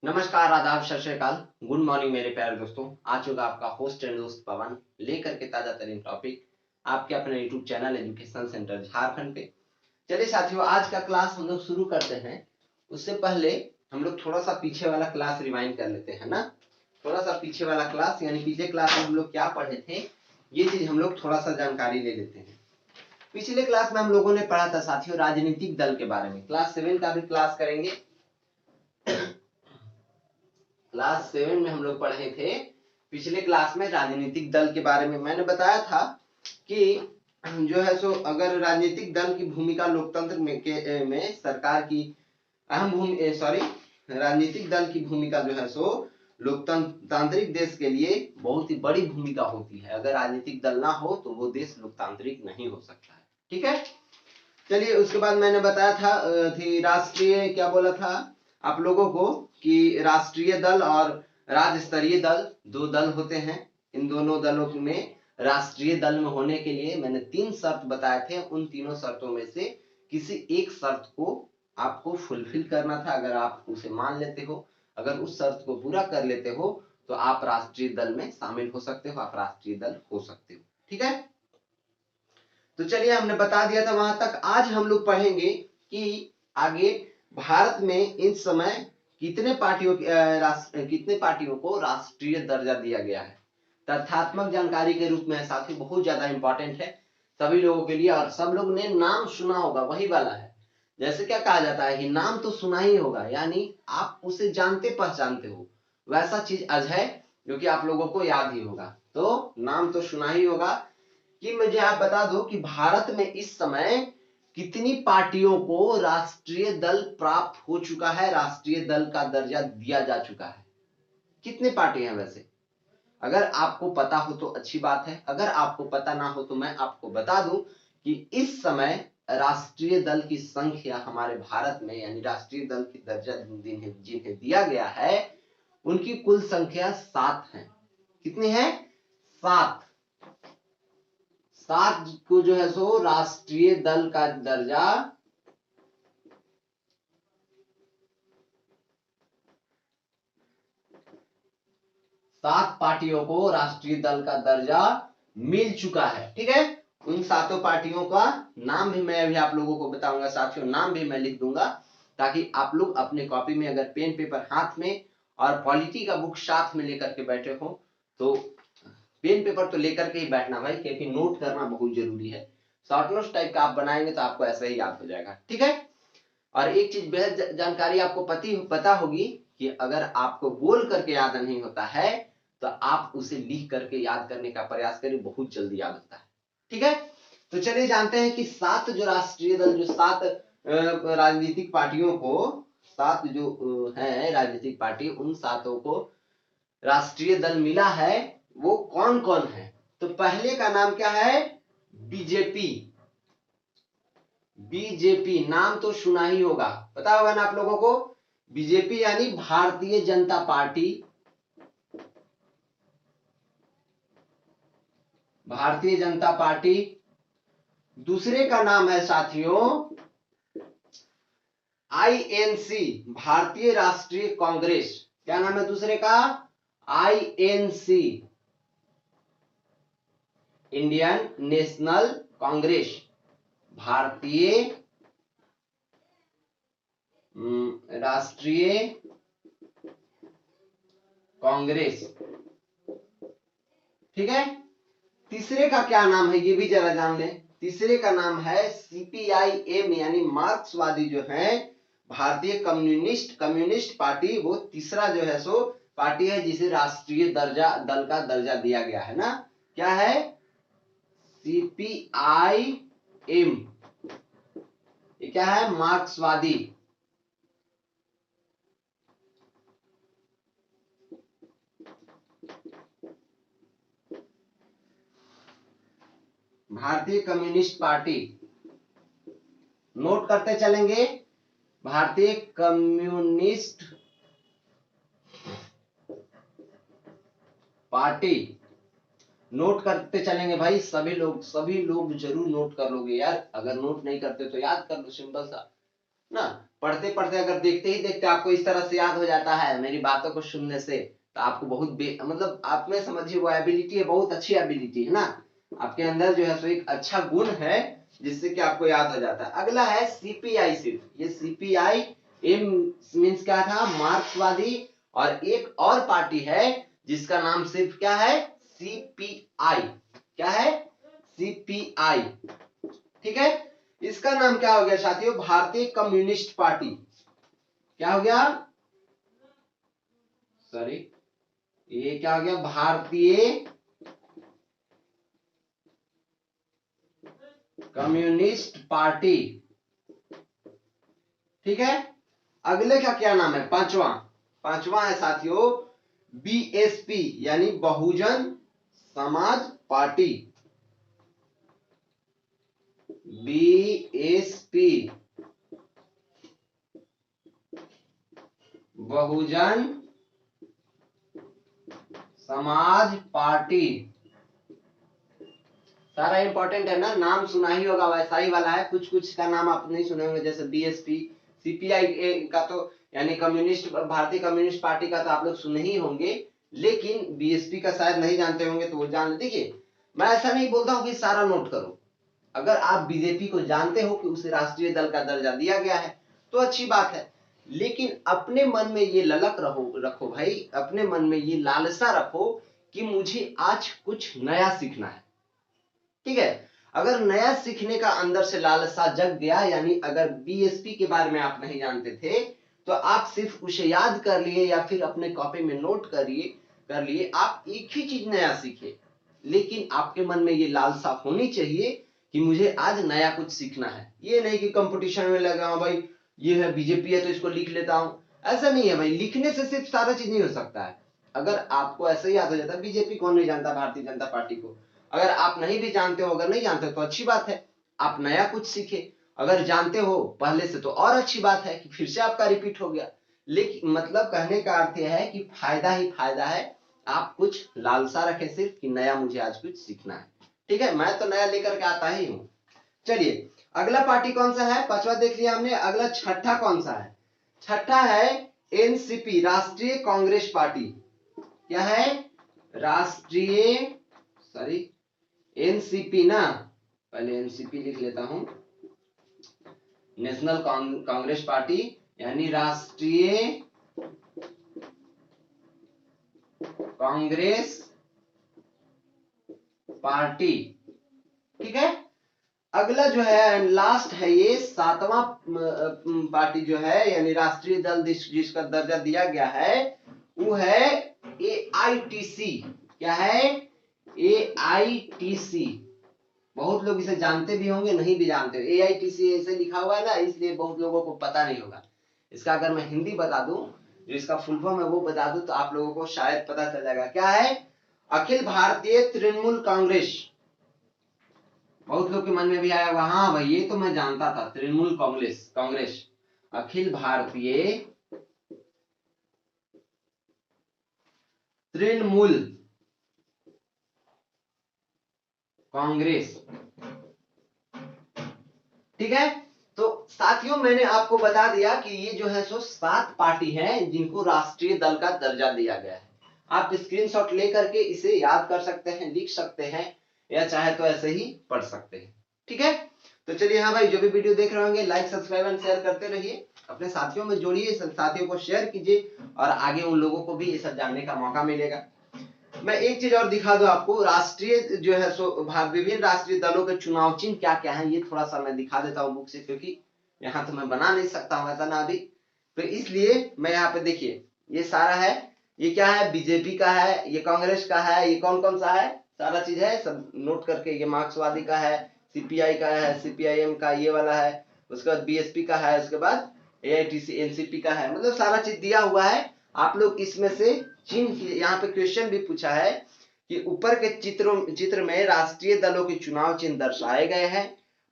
नमस्कार, आदाब, सत श्री अकाल, गुड मॉर्निंग मेरे प्यारे दोस्तों। आ चुका आपका होस्ट एंड दोस्त पवन लेकर के ताजा तरीन टॉपिक आपके अपने YouTube channel education centre Jharkhand पे। चलिए साथियों, आज का क्लास हम लोग शुरू करते हैं। उससे पहले हम लोग थोड़ा सा पीछे वाला क्लास रिवाइंड कर लेते हैं ना। थोड़ा सा पीछे वाला क्लास यानी पिछले क्लास में हम लोग क्या पढ़े थे, ये चीज हम लोग थोड़ा सा जानकारी ले लेते हैं। पिछले क्लास में हम लोगों ने पढ़ा था साथियों राजनीतिक दल के बारे में। क्लास 7 का भी क्लास करेंगे। क्लास 7 में हम लोग पढ़े थे पिछले क्लास में राजनीतिक दल के बारे में। मैंने बताया था कि जो है सो अगर राजनीतिक दल की भूमिका लोकतंत्र में सरकार की अहम राजनीतिक दल की भूमिका जो है सो लोकतांत्रिक देश के लिए बहुत ही बड़ी भूमिका होती है। अगर राजनीतिक दल ना हो तो वो देश लोकतांत्रिक नहीं हो सकता है। ठीक है, चलिए उसके बाद मैंने बताया था थी राष्ट्रीय क्या बोला था आप लोगों को कि राष्ट्रीय दल और राज्य स्तरीय दल दो दल होते हैं। इन दोनों दलों में राष्ट्रीय दल में होने के लिए मैंने 3 शर्त बताए थे। उन तीनों शर्तों में से किसी एक शर्त को आपको फुलफिल करना था। अगर आप उसे मान लेते हो, अगर उस शर्त को पूरा कर लेते हो तो आप राष्ट्रीय दल में शामिल हो सकते हो, आप राष्ट्रीय दल हो सकते हो। ठीक है, तो चलिए हमने बता दिया था वहां तक। आज हम लोग पढ़ेंगे कि आगे भारत में इस समय कितने पार्टियों को राष्ट्रीय दर्जा दिया गया है। तथ्यात्मक जानकारी के रूप में साथी बहुत ज्यादा इंपॉर्टेंट है सभी लोगों के लिए। और सब लोग ने नाम सुना होगा, वही वाला है। जैसे क्या कहा जाता है कि नाम तो सुना ही होगा, यानी आप उसे जानते पहचानते हो। वैसा चीज अजय जो कि आप लोगों को याद ही होगा। तो नाम तो सुना ही होगा। कि मुझे आप बता दो कि भारत में इस समय कितनी पार्टियों को राष्ट्रीय दल प्राप्त हो चुका है, राष्ट्रीय दल का दर्जा दिया जा चुका है। कितने पार्टी हैं वैसे? अगर आपको पता हो तो अच्छी बात है, अगर आपको पता ना हो तो मैं आपको बता दूं कि इस समय राष्ट्रीय दल की संख्या हमारे भारत में यानी राष्ट्रीय दल की दर्जा जिन्हें दिया गया है उनकी कुल संख्या 7 है। कितनी है? 7 को जो है सो राष्ट्रीय दल का दर्जा सात पार्टियों को राष्ट्रीय दल का दर्जा मिल चुका है। ठीक है, उन 7 पार्टियों का नाम भी मैं अभी आप लोगों को बताऊंगा साथियों। नाम भी मैं लिख दूंगा ताकि आप लोग अपने कॉपी में अगर पेन पेपर हाथ में और पॉलिटी का बुक साथ में लेकर के बैठे हो तो पेन पेपर तो लेकर के ही बैठना भाई, क्योंकि नोट करना बहुत जरूरी है। शॉर्ट नोट्स टाइप का आप बनाएंगे तो आपको ऐसा ही याद हो जाएगा। ठीक है, और एक चीज बेहद जानकारी आपको पता होगी कि अगर आपको बोल करके याद नहीं होता है तो आप उसे लिख करके याद करने का प्रयास करें, बहुत जल्दी याद होता है। ठीक है, तो चलिए जानते हैं कि 7 जो राष्ट्रीय दल जो 7 राजनीतिक पार्टियों को 7 जो है राजनीतिक पार्टी उन 7 को राष्ट्रीय दल मिला है वो कौन कौन है। तो पहले का नाम क्या है? बीजेपी। बीजेपी नाम तो सुना ही होगा, पता होगा ना आप लोगों को। बीजेपी यानी भारतीय जनता पार्टी। भारतीय जनता पार्टी। दूसरे का नाम है साथियों आईएनसी, भारतीय राष्ट्रीय कांग्रेस। क्या नाम है दूसरे का? आईएनसी, इंडियन नेशनल कांग्रेस, भारतीय राष्ट्रीय कांग्रेस। ठीक है, तीसरे का क्या नाम है ये भी जरा जान लें। तीसरे का नाम है सीपीआईएम यानी मार्क्सवादी जो है भारतीय कम्युनिस्ट पार्टी। वो तीसरा जो है सो पार्टी है जिसे राष्ट्रीय दल का दर्जा दिया गया है ना। क्या है? सीपीआईएम। ये क्या है? मार्क्सवादी। भारतीय कम्युनिस्ट पार्टी। नोट करते चलेंगे, भारतीय कम्युनिस्ट पार्टी। नोट करते चलेंगे भाई, सभी लोग जरूर नोट कर लोगे यार। अगर नोट नहीं करते तो याद कर लो, सिंपल सा ना। पढ़ते पढ़ते अगर देखते ही देखते आपको इस तरह से याद हो जाता है मेरी बातों को सुनने से, तो आपको बहुत मतलब आप में समझिए वो एबिलिटी है, बहुत अच्छी एबिलिटी है ना, आपके अंदर जो है सो एक अच्छा गुण है जिससे कि आपको याद हो जाता है। अगला है सीपीआई सिर्फ। ये सीपीआई एम मीन्स क्या था, मार्क्सवादी, और एक और पार्टी है जिसका नाम सिर्फ क्या है, सीपीआई। क्या है, सीपीआई। ठीक है, इसका नाम क्या हो गया साथियों, भारतीय कम्युनिस्ट पार्टी। क्या हो गया, सॉरी ये क्या हो गया, भारतीय कम्युनिस्ट पार्टी। ठीक है, अगले का क्या नाम है, पांचवा है साथियों बीएसपी यानी Bahujan Samaj party. BSP Bahujan Samaj party. सारा इंपॉर्टेंट है ना, नाम सुना ही होगा वैसा ही वाला है, कुछ कुछ का नाम आप नहीं सुने होंगे, जैसे बीएसपी, सीपीआई का तो यानी कम्युनिस्ट, भारतीय कम्युनिस्ट पार्टी का तो आप लोग सुने ही होंगे, लेकिन बीएसपी का शायद नहीं जानते होंगे, तो वो जान ले। देखिए मैं ऐसा नहीं बोलता हूँ कि सारा नोट करो, अगर आप बीजेपी को जानते हो कि उसे राष्ट्रीय दल का दर्जा दिया गया है तो अच्छी बात है, लेकिन अपने मन में ये ललक रखो भाई, अपने मन में ये लालसा रखो कि मुझे आज कुछ नया सीखना है। ठीक है, अगर नया सीखने का अंदर से लालसा जग गया, यानी अगर बीएसपी के बारे में आप नहीं जानते थे तो आप सिर्फ उसे याद कर लिए या फिर अपने कॉपी में नोट कर लिए, आप एक ही चीज नया सीखे, लेकिन आपके मन में ये लालसा होनी चाहिए कि मुझे आज नया कुछ सीखना है। ये नहीं कि कंपटीशन में लगा भाई ये है बीजेपी है तो इसको लिख लेता हूं, ऐसा नहीं है भाई, लिखने से सिर्फ सारा चीज नहीं हो सकता है। अगर आपको ऐसे ही याद हो जाता, बीजेपी कौन नहीं जानता भारतीय जनता पार्टी को, अगर आप नहीं भी जानते हो, अगर नहीं जानते तो अच्छी बात है, आप नया कुछ सीखे, अगर जानते हो पहले से तो और अच्छी बात है कि फिर से आपका रिपीट हो गया। लेकिन मतलब कहने का अर्थ यह है कि फायदा ही फायदा है, आप कुछ लालसा रखें सिर्फ कि नया मुझे आज कुछ सीखना है। ठीक है, मैं तो नया लेकर के आता ही हूं। चलिए अगला पार्टी कौन सा है, पांचवा देख लिया हमने, अगला छठा कौन सा है, छठा है एनसीपी राष्ट्रीय कांग्रेस पार्टी। क्या है, राष्ट्रीय, सॉरी एनसीपी ना, पहले एनसीपी लिख लेता हूं, नेशनल कांग्रेस पार्टी यानी राष्ट्रीय कांग्रेस पार्टी। ठीक है, अगला जो है लास्ट है, ये सातवां पार्टी जो है यानी राष्ट्रीय दल जिसका दर्जा दिया गया है वो है एआईटीसी। क्या है, एआईटीसी। बहुत लोग इसे जानते भी होंगे, नहीं भी जानते, एआईटीसी ऐसे लिखा हुआ है ना, इसलिए बहुत लोगों को पता नहीं होगा। इसका अगर मैं हिंदी बता दूं, जो इसका फुल फॉर्म है वो बता दूं, तो आप लोगों को शायद पता चल जाएगा। क्या है, अखिल भारतीय तृणमूल कांग्रेस। बहुत लोग के मन में भी आया होगा, हाँ भाई ये तो मैं जानता था, तृणमूल कांग्रेस, अखिल भारतीय तृणमूल कांग्रेस। ठीक है, तो साथियों मैंने आपको बता दिया कि ये जो है सो 7 पार्टी हैं जिनको राष्ट्रीय दल का दर्जा दिया गया है। आप स्क्रीनशॉट लेकर के इसे याद कर सकते हैं, लिख सकते हैं, या चाहे तो ऐसे ही पढ़ सकते हैं। ठीक है, तो चलिए हाँ भाई, जो भी वीडियो देख रहे होंगे लाइक सब्सक्राइब एंड शेयर करते रहिए, अपने साथियों में जोड़िए, साथियों को शेयर कीजिए, और आगे उन लोगों को भी ये सब जानने का मौका मिलेगा। मैं एक चीज और दिखा दूं आपको, राष्ट्रीय जो है सो विभिन्न राष्ट्रीय दलों के चुनाव चिन्ह क्या क्या है, ये थोड़ा सा मैं दिखा देता हूं बुक से, क्योंकि यहाँ तो मैं बना नहीं सकता हूं ऐसा ना अभी, तो इसलिए मैं यहाँ पे, देखिए ये सारा है, ये क्या है, बीजेपी का है, ये कांग्रेस का है, ये कौन कौन सा है, सारा चीज है, सब नोट करके, ये मार्क्सवादी का है, सीपीआई का है, सीपीआईएम का ये वाला है, उसके बाद बीएसपी का है, उसके बाद एआईटीसी एनसीपी का है, मतलब सारा चीज दिया हुआ है। आप लोग इसमें से चिन्ह, यहाँ पे क्वेश्चन भी पूछा है कि ऊपर के चित्र में राष्ट्रीय दलों के चुनाव चिन्ह दर्शाए गए हैं,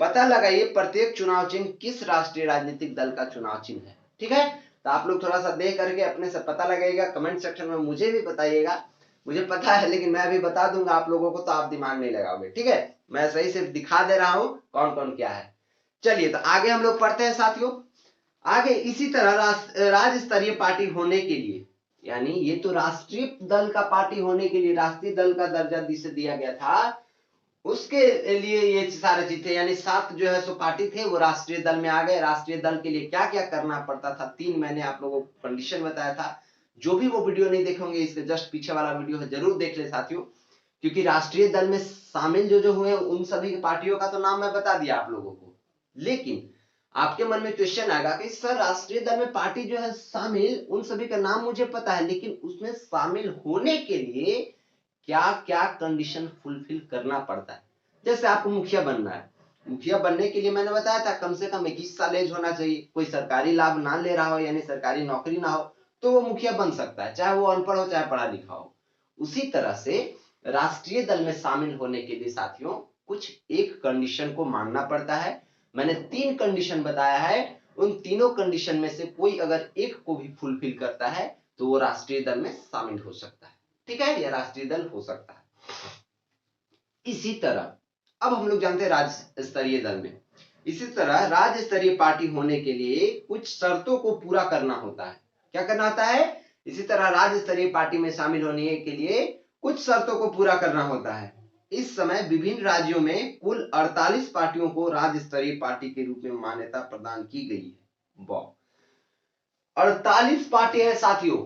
पता लगाइए प्रत्येक चुनाव चिन्ह किस राष्ट्रीय राजनीतिक दल का चुनाव चिन्ह है। ठीक है, तो आप लोग थोड़ा सा देख करके अपने से पता लगाइएगा, कमेंट सेक्शन में मुझे भी बताइएगा, मुझे पता है लेकिन मैं अभी बता दूंगा आप लोगों को, तो आप दिमाग नहीं लगाओगे। ठीक है, मैं सही से दिखा दे रहा हूं कौन कौन क्या है। चलिए तो आगे हम लोग पढ़ते हैं साथियों। आगे इसी तरह राज्य स्तरीय पार्टी होने के लिए, यानी ये तो राष्ट्रीय दल का पार्टी होने के लिए राष्ट्रीय दल का दर्जा जिसे दिया गया था, उसके लिए ये सारे चीज थे। यानी 7 जो है सो पार्टी थे वो राष्ट्रीय दल में आ गए। राष्ट्रीय दल के लिए क्या क्या करना पड़ता था, 3 मैंने आप लोगों को कंडीशन बताया था। जो भी वो वीडियो नहीं देखेंगे, इसके जस्ट पीछे वाला वीडियो है, जरूर देख ले साथियों, क्योंकि राष्ट्रीय दल में शामिल जो हुए उन सभी पार्टियों का तो नाम मैं बता दिया आप लोगों को। लेकिन आपके मन में क्वेश्चन आएगा कि सर राष्ट्रीय दल में पार्टी जो है शामिल, उन सभी का नाम मुझे पता है, लेकिन उसमें शामिल होने के लिए क्या क्या कंडीशन फुलफिल करना पड़ता है। जैसे आपको मुखिया बनना है, मुखिया बनने के लिए मैंने बताया था कम से कम 21 साल एज होना चाहिए, कोई सरकारी लाभ ना ले रहा हो, यानी सरकारी नौकरी ना हो, तो वो मुखिया बन सकता है, चाहे वो अनपढ़ हो चाहे पढ़ा लिखा हो। उसी तरह से राष्ट्रीय दल में शामिल होने के लिए साथियों कुछ एक कंडीशन को मानना पड़ता है। मैंने 3 कंडीशन बताया है, उन तीनों कंडीशन में से कोई अगर एक को भी फुलफिल करता है तो वो राष्ट्रीय दल में शामिल हो सकता है, ठीक है, यह राष्ट्रीय दल हो सकता है। इसी तरह अब हम लोग जानते हैं राज्य स्तरीय दल में, इसी तरह राज्य स्तरीय पार्टी होने के लिए कुछ शर्तों को पूरा करना होता है। क्या करना होता है? इसी तरह राज्य स्तरीय पार्टी में शामिल होने के लिए कुछ शर्तों को पूरा करना होता है। इस समय विभिन्न राज्यों में कुल 48 पार्टियों को राज्य स्तरीय पार्टी के रूप में मान्यता प्रदान की गई है। वाह, 48 पार्टी है साथियों।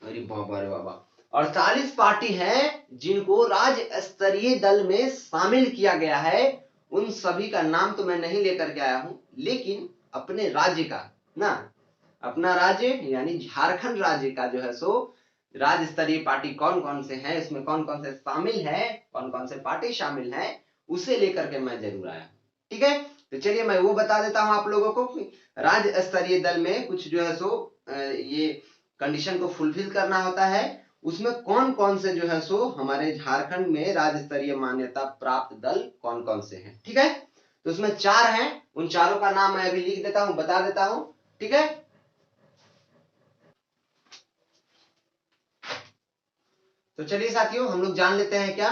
अरे बाबा रे बाबा, 48 पार्टी है जिनको राज्य स्तरीय दल में शामिल किया गया है। उन सभी का नाम तो मैं नहीं लेकर के आया हूं, लेकिन अपने राज्य का ना, अपना राज्य यानी झारखंड राज्य का जो है सो राज्य स्तरीय पार्टी कौन कौन से हैं, इसमें कौन कौन से शामिल है, कौन कौन से पार्टी शामिल है, उसे लेकर के मैं जरूर आया। ठीक है, तो चलिए मैं वो बता देता हूं आप लोगों को। राज्य स्तरीय दल में कुछ जो है सो ये कंडीशन को फुलफिल करना होता है। उसमें कौन कौन से जो है सो हमारे झारखंड में राज्य स्तरीय मान्यता प्राप्त दल कौन कौन से हैं। ठीक है, तो उसमें 4 हैं, उन चारों का नाम मैं अभी लिख देता हूं, बता देता हूं। ठीक है, तो चलिए साथियों हम लोग जान लेते हैं क्या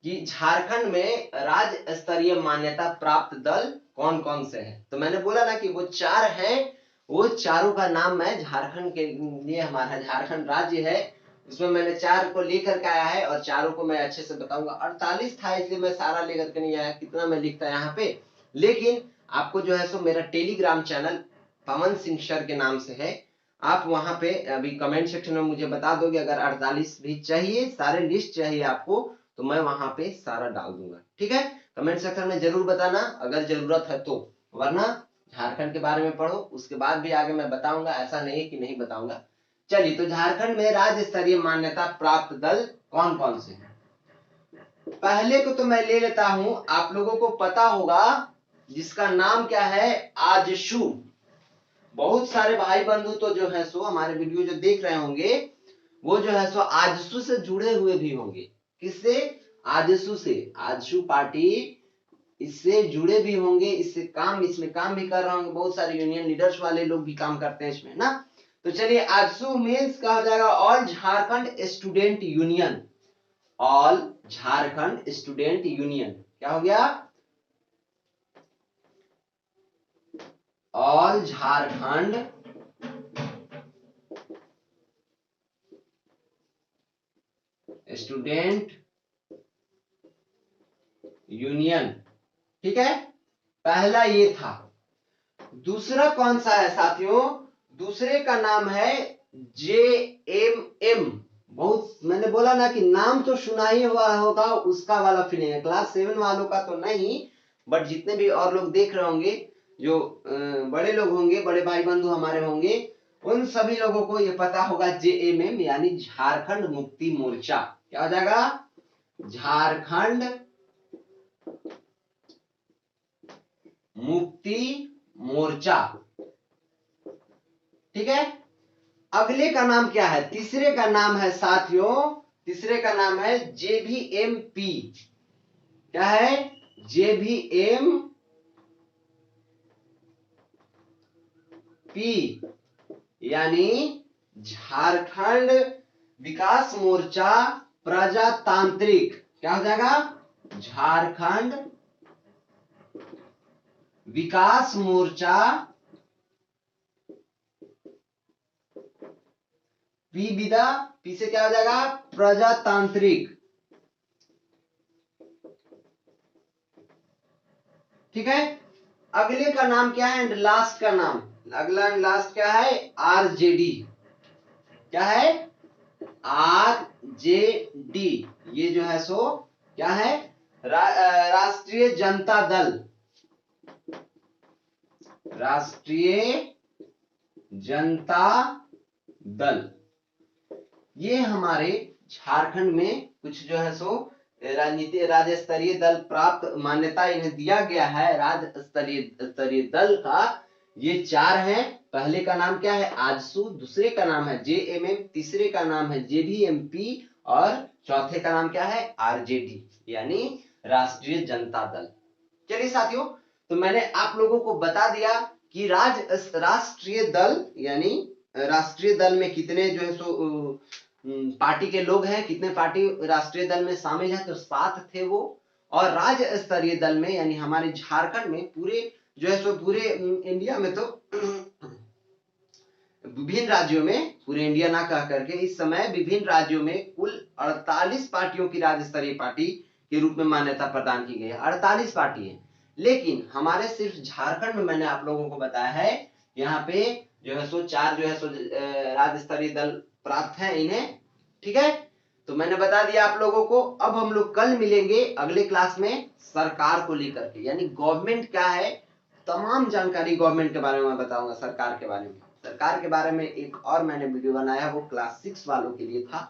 कि झारखंड में राज्य स्तरीय मान्यता प्राप्त दल कौन कौन से हैं। तो मैंने बोला ना कि वो 4 हैं, वो चारों का नाम मैं झारखंड के लिए, हमारा झारखंड राज्य है उसमें मैंने 4 को लेकर के आया है और चारों को मैं अच्छे से बताऊंगा। 48 था इसलिए मैं सारा लेकर के नहीं आया, कितना मैं लिखता यहाँ पे, लेकिन आपको जो है सो मेरा Telegram channel Pawan Singh sir के नाम से है, आप वहां पे अभी कमेंट सेक्शन में मुझे बता दोगे, अगर 48 भी चाहिए, सारे लिस्ट चाहिए आपको, तो मैं वहां पे सारा डाल दूंगा। ठीक है, कमेंट सेक्शन में जरूर बताना अगर जरूरत है तो, वरना झारखंड के बारे में पढ़ो, उसके बाद भी आगे मैं बताऊंगा, ऐसा नहीं कि नहीं बताऊंगा। चलिए, तो झारखंड में राज्य स्तरीय मान्यता प्राप्त दल कौन कौन से हैं। पहले को तो मैं ले लेता हूं, आप लोगों को पता होगा जिसका नाम क्या है, आजसू। बहुत सारे भाई बंधु तो जो है सो हमारे वीडियो जो देख रहे होंगे वो जो है सो आजसू से जुड़े हुए भी होंगे। किससे? आजसू से। आजसू पार्टी इससे जुड़े भी होंगे, इसमें काम भी कर रहे होंगे, बहुत सारे यूनियन लीडर्स वाले लोग भी काम करते हैं इसमें ना। तो चलिए, आजसू मीन्स कहा जाएगा all Jharkhand student union. All Jharkhand student union क्या हो गया? All Jharkhand student union. ठीक है, पहला ये था। दूसरा कौन सा है साथियों? दूसरे का नाम है JMM। बहुत मैंने बोला ना कि नाम तो सुना ही हुआ होगा, उसका वाला फीलिंग है। क्लास 7 वालों का तो नहीं, बट जितने भी और लोग देख रहे होंगे, जो बड़े लोग होंगे, बड़े भाई बंधु हमारे होंगे, उन सभी लोगों को ये पता होगा JMM यानी झारखंड मुक्ति मोर्चा। क्या हो जाएगा? झारखंड मुक्ति मोर्चा। ठीक है, अगले का नाम क्या है? तीसरे का नाम है साथियों, तीसरे का नाम है JVMP। क्या है? JVMP यानी झारखंड विकास मोर्चा प्रजातांत्रिक। क्या हो जाएगा? झारखंड विकास मोर्चा पी विदा, पी से क्या हो जाएगा प्रजातांत्रिक, ठीक है। अगले का नाम क्या है एंड लास्ट का नाम, अगला एंड लास्ट क्या है आरजेडी, क्या है आरजेडी, ये जो है सो क्या है राष्ट्रीय जनता दल, राष्ट्रीय जनता दल। ये हमारे झारखंड में कुछ जो है सो राजनीति राज्य स्तरीय दल प्राप्त मान्यता इन्हें दिया गया है राज्य स्तरीय दल का। ये 4 हैं। पहले का नाम क्या है आजसू, दूसरे का नाम है जेएमएम, तीसरे का नाम है जेवीएमपी और चौथे का नाम क्या है आरजेडी यानी राष्ट्रीय जनता दल। चलिए साथियों, तो मैंने आप लोगों को बता दिया कि राष्ट्रीय दल यानी राष्ट्रीय दल में कितने जो है सो पार्टी के लोग हैं, कितने पार्टी राष्ट्रीय दल में शामिल है, तो 7 थे वो। और राज्य स्तरीय दल में यानी हमारे झारखंड में पूरे जो है सो पूरे इंडिया में तो विभिन्न राज्यों में, पूरे इंडिया ना कह करके इस समय विभिन्न राज्यों में कुल 48 पार्टियों की राज्य स्तरीय पार्टी के रूप में मान्यता प्रदान की गई है। 48 पार्टी है, लेकिन हमारे सिर्फ झारखंड में मैंने आप लोगों को बताया है यहाँ पे जो है सो 4 जो है सो राज्य स्तरीय दल प्राप्त है इन्हें, ठीक है। तो मैंने बता दिया आप लोगों को। अब हम लोग कल मिलेंगे अगले क्लास में सरकार को लेकर के, यानी गवर्नमेंट क्या है, तमाम जानकारी गवर्नमेंट के बारे में मैं बताऊंगा, सरकार के बारे में। सरकार के बारे में एक और मैंने वीडियो बनाया, वो क्लास 6 वालों के लिए था।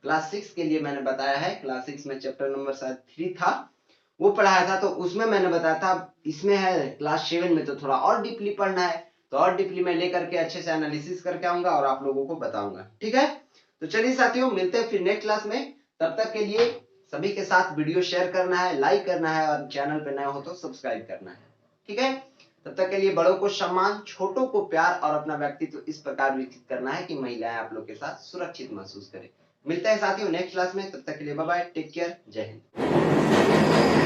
क्लास 6 के लिए मैंने बताया है, क्लास 6 में चैप्टर नंबर शायद 3 था, वो पढ़ाया था। तो उसमें मैंने बताया था, इसमें है क्लास 7 में तो थोड़ा और डीपली पढ़ना है, तो और डीपली मैं लेकर के अच्छे से एनालिसिस करके आऊंगा और आप लोगों को बताऊंगा, ठीक है। तो चलिए साथियों, मिलते हैं फिर नेक्स्ट क्लास में। तब तक के लिए सभी के साथ वीडियो शेयर करना है, लाइक करना है और चैनल पे नया हो तो सब्सक्राइब करना है, ठीक है। तब तक के लिए बड़ों को सम्मान, छोटों को प्यार और अपना व्यक्तित्व इस प्रकार विकसित करना है कि महिलाएं आप लोग के साथ सुरक्षित महसूस करें। मिलते हैं साथियों नेक्स्ट क्लास में, तब तक के लिए बाय बाय, टेक केयर, जय हिंद।